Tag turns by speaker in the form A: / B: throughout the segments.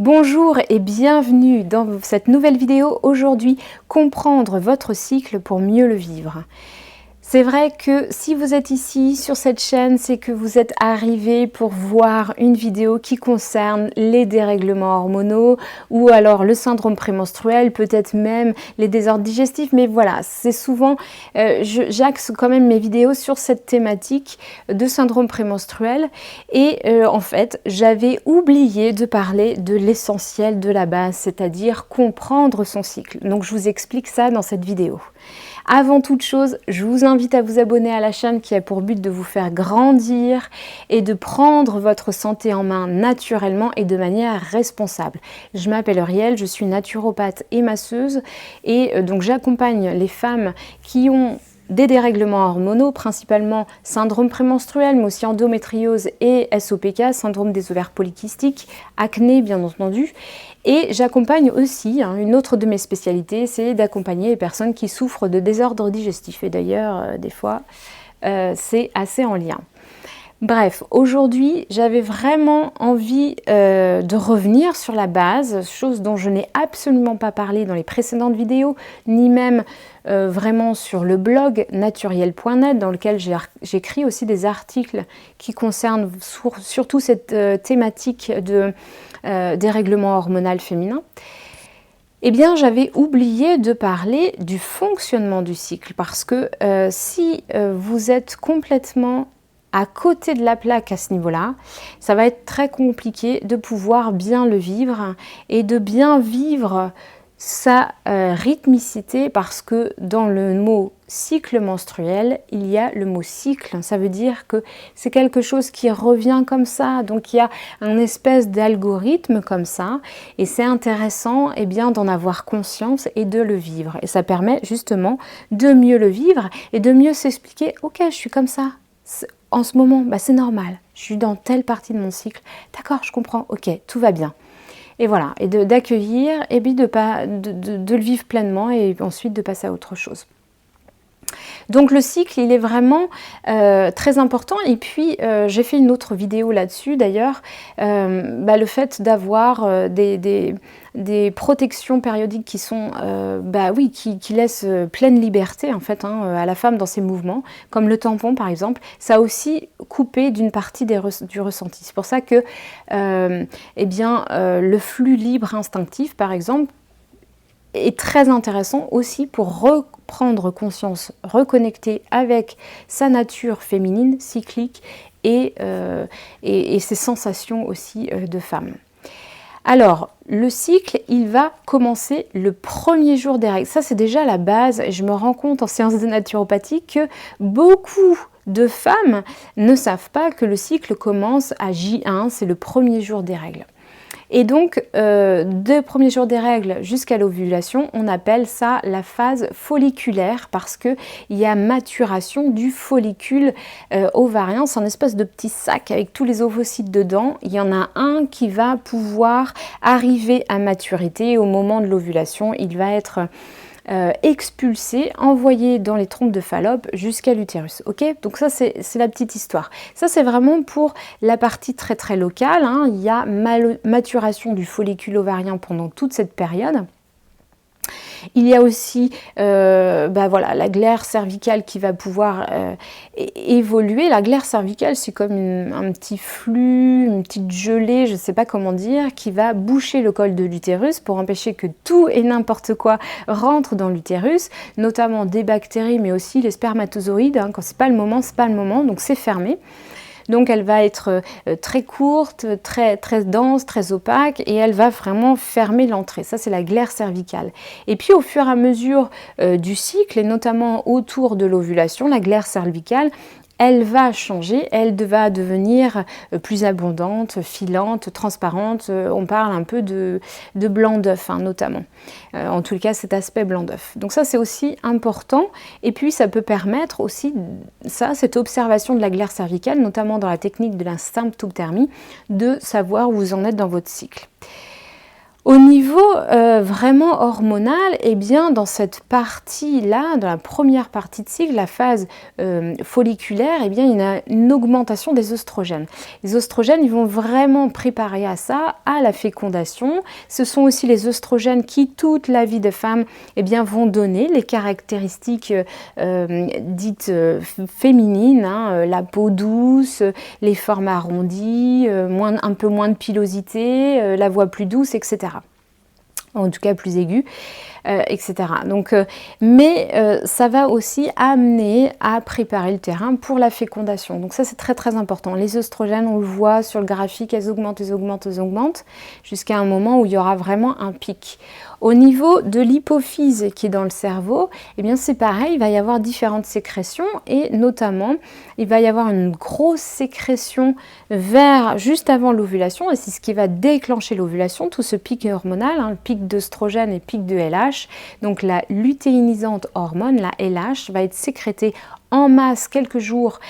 A: Bonjour et bienvenue dans cette nouvelle vidéo. Aujourd'hui, comprendre votre cycle pour mieux le vivre. C'est vrai que si vous êtes ici sur cette chaîne, c'est que vous êtes arrivé pour voir une vidéo qui concerne les dérèglements hormonaux ou alors le syndrome prémenstruel, peut-être même les désordres digestifs. Mais voilà, c'est souvent, j'axe quand même mes vidéos sur cette thématique de syndrome prémenstruel. Et en fait, j'avais oublié de parler de l'essentiel de la base, c'est-à-dire comprendre son cycle. Donc je vous explique ça dans cette vidéo. Avant toute chose, je vous invite à vous abonner à la chaîne qui a pour but de vous faire grandir et de prendre votre santé en main naturellement et de manière responsable. Je m'appelle Riel, je suis naturopathe et masseuse et donc j'accompagne les femmes qui ont des dérèglements hormonaux, principalement syndrome prémenstruel, mais aussi endométriose et SOPK, syndrome des ovaires polykystiques, acné bien entendu. Et j'accompagne aussi, une autre de mes spécialités, c'est d'accompagner les personnes qui souffrent de désordres digestifs. Et d'ailleurs, des fois, c'est assez en lien. Bref, aujourd'hui, j'avais vraiment envie de revenir sur la base, chose dont je n'ai absolument pas parlé dans les précédentes vidéos, ni même vraiment sur le blog naturiel.net, dans lequel j'écris aussi des articles qui concernent surtout cette thématique de dérèglement hormonal féminin. Eh bien, j'avais oublié de parler du fonctionnement du cycle, parce que si vous êtes complètement à côté de la plaque à ce niveau-là, ça va être très compliqué de pouvoir bien le vivre et de bien vivre sa rythmicité, parce que dans le mot cycle menstruel, il y a le mot cycle. Ça veut dire que c'est quelque chose qui revient comme ça, donc il y a un espèce d'algorithme comme ça, et c'est intéressant d'en avoir conscience et de le vivre. Et ça permet justement de mieux le vivre et de mieux s'expliquer, ok, je suis comme ça. En ce moment, c'est normal, je suis dans telle partie de mon cycle, d'accord, je comprends, ok, tout va bien. Et voilà, et d'accueillir, et puis de le vivre pleinement, et ensuite de passer à autre chose. Donc le cycle, il est vraiment très important, et puis j'ai fait une autre vidéo là-dessus d'ailleurs, le fait d'avoir des protections périodiques qui sont, qui laissent pleine liberté en fait à la femme dans ses mouvements, comme le tampon par exemple, ça a aussi coupé d'une partie du ressenti. C'est pour ça que le flux libre instinctif par exemple est très intéressant aussi pour reprendre conscience, reconnecter avec sa nature féminine, cyclique et ses sensations aussi de femme. Alors, le cycle, il va commencer le premier jour des règles. Ça, c'est déjà la base. Et je me rends compte en séance de naturopathie que beaucoup de femmes ne savent pas que le cycle commence à J1, c'est le premier jour des règles. Et donc, des premiers jours des règles jusqu'à l'ovulation, on appelle ça la phase folliculaire, parce qu'il y a maturation du follicule ovarien. C'est un espèce de petit sac avec tous les ovocytes dedans. Il y en a un qui va pouvoir arriver à maturité. Au moment de l'ovulation, il va être expulsé, envoyé dans les trompes de Fallope jusqu'à l'utérus. Ok, donc ça c'est la petite histoire. Ça c'est vraiment pour la partie très très locale. Il y a maturation du follicule ovarien pendant toute cette période. Il y a aussi la glaire cervicale qui va pouvoir évoluer. La glaire cervicale, c'est comme un petit flux, une petite gelée, je ne sais pas comment dire, qui va boucher le col de l'utérus pour empêcher que tout et n'importe quoi rentre dans l'utérus, notamment des bactéries, mais aussi les spermatozoïdes. Quand c'est pas le moment, donc c'est fermé. Donc elle va être très courte, très, très dense, très opaque, et elle va vraiment fermer l'entrée. Ça, c'est la glaire cervicale. Et puis au fur et à mesure du cycle, et notamment autour de l'ovulation, la glaire cervicale, elle va changer, elle va devenir plus abondante, filante, transparente. On parle un peu de blanc d'œuf, notamment. En tout cas, cet aspect blanc d'œuf. Donc ça, c'est aussi important. Et puis, ça peut permettre aussi, cette observation de la glaire cervicale, notamment dans la technique de la symptothermie, de savoir où vous en êtes dans votre cycle. Au niveau vraiment hormonal, eh bien dans cette partie-là, dans la première partie de cycle, la phase folliculaire, eh bien il y a une augmentation des oestrogènes. Les oestrogènes, ils vont vraiment préparer à ça, à la fécondation. Ce sont aussi les oestrogènes qui, toute la vie de femme, eh bien, vont donner les caractéristiques dites féminines, hein, la peau douce, les formes arrondies, un peu moins de pilosité, la voix plus douce, etc. En tout cas plus aiguë, etc. Donc, ça va aussi amener à préparer le terrain pour la fécondation. Donc ça c'est très très important. Les oestrogènes, on le voit sur le graphique, elles augmentent, elles augmentent, elles augmentent, jusqu'à un moment où il y aura vraiment un pic. Au niveau de l'hypophyse qui est dans le cerveau, eh bien c'est pareil, il va y avoir différentes sécrétions et notamment il va y avoir une grosse sécrétion juste avant l'ovulation et c'est ce qui va déclencher l'ovulation, tout ce pic hormonal, hein, le pic d'œstrogène et pic de LH. Donc la lutéinisante hormone, la LH, va être sécrétée en masse quelques jours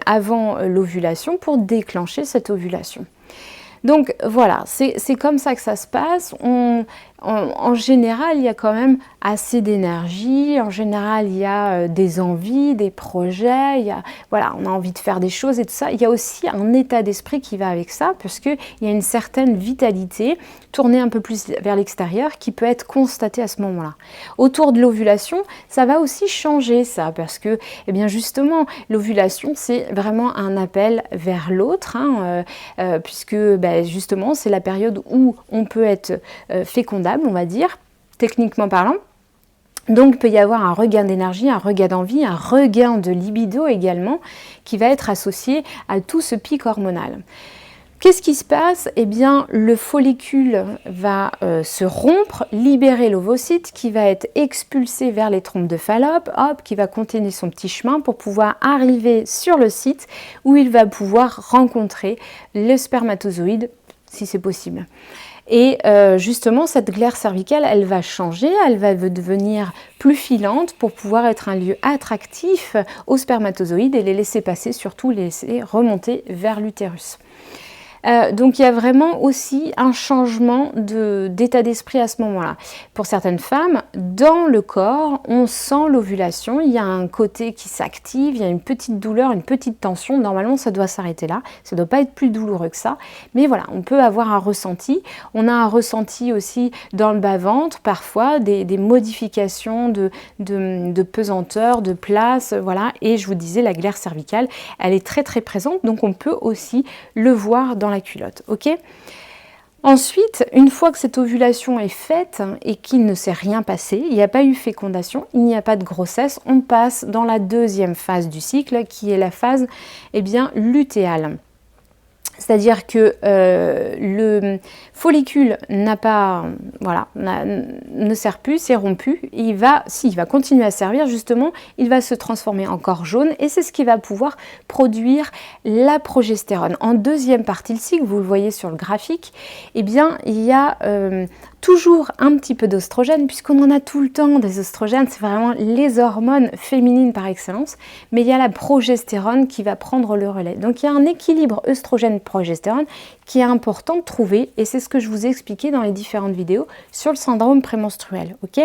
A: avant l'ovulation pour déclencher cette ovulation. Donc voilà, c'est comme ça que ça se passe. En général, il y a quand même assez d'énergie. En général, il y a des envies, des projets. Voilà, on a envie de faire des choses et tout ça. Il y a aussi un état d'esprit qui va avec ça, parce qu'il y a une certaine vitalité tournée un peu plus vers l'extérieur qui peut être constatée à ce moment-là. Autour de l'ovulation, ça va aussi changer ça, parce que, eh bien justement, l'ovulation, c'est vraiment un appel vers l'autre, hein, puisque justement, c'est la période où on peut être fécondable, on va dire, techniquement parlant. Donc il peut y avoir un regain d'énergie, un regain d'envie, un regain de libido également, qui va être associé à tout ce pic hormonal. Qu'est-ce qui se passe? Eh bien, le follicule va se rompre, libérer l'ovocyte qui va être expulsé vers les trompes de Fallope, qui va continuer son petit chemin pour pouvoir arriver sur le site où il va pouvoir rencontrer le spermatozoïde, si c'est possible. Et justement, cette glaire cervicale, elle va changer, elle va devenir plus filante pour pouvoir être un lieu attractif aux spermatozoïdes et les laisser passer, surtout les laisser remonter vers l'utérus. Donc il y a vraiment aussi un changement d'état d'esprit à ce moment-là. Pour certaines femmes, dans le corps, on sent l'ovulation, il y a un côté qui s'active, il y a une petite douleur, une petite tension. Normalement, ça doit s'arrêter là, ça ne doit pas être plus douloureux que ça. Mais voilà, on peut avoir un ressenti. On a un ressenti aussi dans le bas-ventre, parfois, des modifications de pesanteur, de place, voilà. Et je vous disais, la glaire cervicale, elle est très très présente, donc on peut aussi le voir dans la culotte, ok? Ensuite, une fois que cette ovulation est faite et qu'il ne s'est rien passé, il n'y a pas eu fécondation, il n'y a pas de grossesse, on passe dans la deuxième phase du cycle qui est la phase lutéale. C'est-à-dire que le follicule n'a pas, voilà, ne sert plus, c'est rompu. Il va continuer à servir, justement, il va se transformer en corps jaune et c'est ce qui va pouvoir produire la progestérone. En deuxième partie du cycle, vous le voyez sur le graphique, eh bien, il y a toujours un petit peu d'oestrogène, puisqu'on en a tout le temps des oestrogènes, c'est vraiment les hormones féminines par excellence, mais il y a la progestérone qui va prendre le relais. Donc il y a un équilibre œstrogène-progestérone qui est important de trouver, et c'est ce que je vous ai expliqué dans les différentes vidéos sur le syndrome prémenstruel, ok ?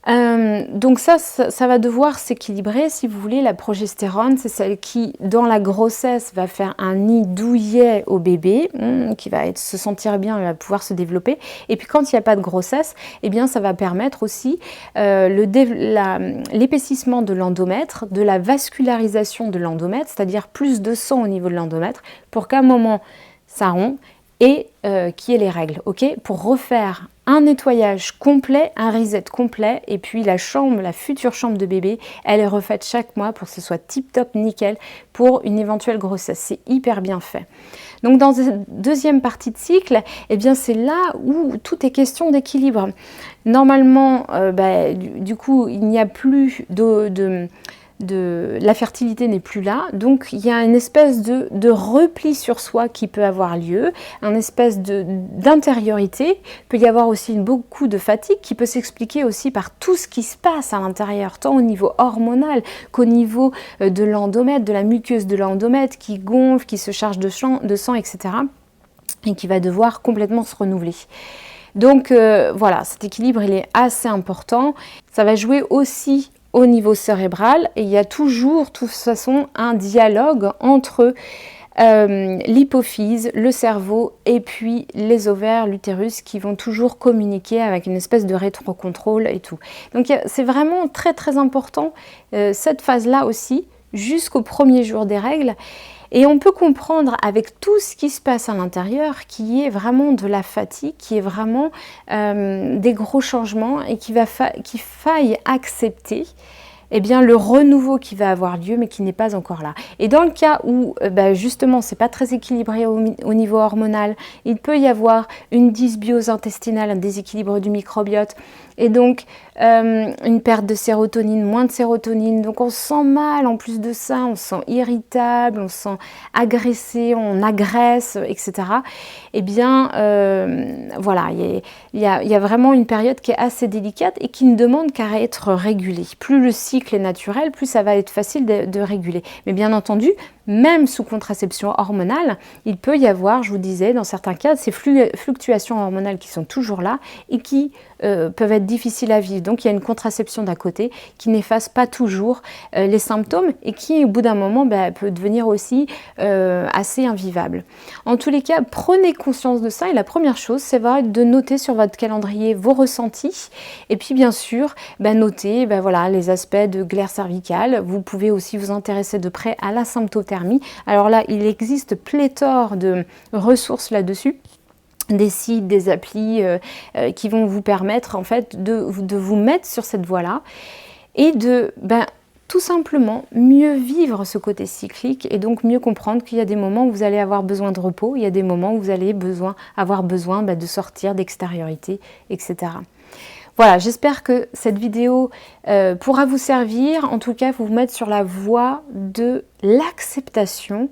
A: Donc ça va devoir s'équilibrer. Si vous voulez, la progestérone, c'est celle qui, dans la grossesse, va faire un nid douillet au bébé, qui va se sentir bien, il va pouvoir se développer. Et puis quand il n'y a pas de grossesse, eh bien ça va permettre aussi l'épaississement de l'endomètre, de la vascularisation de l'endomètre, c'est-à-dire plus de sang au niveau de l'endomètre, pour qu'à un moment ça rompt et qu'il y ait les règles, ok, pour refaire un nettoyage complet, un reset complet, et puis la future chambre de bébé, elle est refaite chaque mois pour que ce soit tip-top, nickel, pour une éventuelle grossesse. C'est hyper bien fait. Donc dans cette deuxième partie de cycle, eh bien c'est là où tout est question d'équilibre. Normalement, du coup, il n'y a plus la fertilité n'est plus là, donc il y a une espèce de repli sur soi qui peut avoir lieu, une espèce d'intériorité. Il peut y avoir aussi beaucoup de fatigue qui peut s'expliquer aussi par tout ce qui se passe à l'intérieur, tant au niveau hormonal qu'au niveau de l'endomètre, de la muqueuse de l'endomètre qui gonfle, qui se charge de sang, etc. et qui va devoir complètement se renouveler. Donc voilà, cet équilibre il est assez important. Ça va jouer aussi au niveau cérébral et il y a toujours, de toute façon, un dialogue entre l'hypophyse, le cerveau et puis les ovaires, l'utérus qui vont toujours communiquer avec une espèce de rétrocontrôle et tout. Donc c'est vraiment très très important cette phase-là aussi jusqu'au premier jour des règles. Et on peut comprendre avec tout ce qui se passe à l'intérieur qui est vraiment de la fatigue, qui est vraiment des gros changements et qu'il faille accepter eh bien, le renouveau qui va avoir lieu mais qui n'est pas encore là. Et dans le cas où justement c'est pas très équilibré au niveau hormonal, il peut y avoir une dysbiose intestinale, un déséquilibre du microbiote et donc une perte de sérotonine, moins de sérotonine, donc on se sent mal en plus de ça, on se sent irritable, on se sent agressé, on agresse, etc. Eh bien voilà, il y a vraiment une période qui est assez délicate et qui ne demande qu'à être régulée. Plus le cycle est naturel, plus ça va être facile de réguler. Mais bien entendu, même sous contraception hormonale, il peut y avoir, je vous disais, dans certains cas, ces fluctuations hormonales qui sont toujours là et qui peuvent être difficiles à vivre. Donc il y a une contraception d'à côté qui n'efface pas toujours les symptômes et qui, au bout d'un moment, peut devenir aussi assez invivable. En tous les cas, prenez conscience de ça et la première chose, c'est de noter sur votre calendrier vos ressentis et puis bien sûr, noter voilà, les aspects de glaire cervicale. Vous pouvez aussi vous intéresser de près à la symptothermie. Alors là, il existe pléthore de ressources là-dessus, des sites, des applis qui vont vous permettre en fait de vous mettre sur cette voie-là et de tout simplement mieux vivre ce côté cyclique et donc mieux comprendre qu'il y a des moments où vous allez avoir besoin de repos, il y a des moments où vous allez avoir besoin de sortir, d'extériorité, etc. Voilà, j'espère que cette vidéo pourra vous servir, en tout cas vous mettre sur la voie de l'acceptation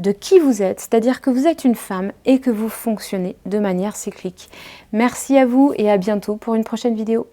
A: de qui vous êtes, c'est-à-dire que vous êtes une femme et que vous fonctionnez de manière cyclique. Merci à vous et à bientôt pour une prochaine vidéo.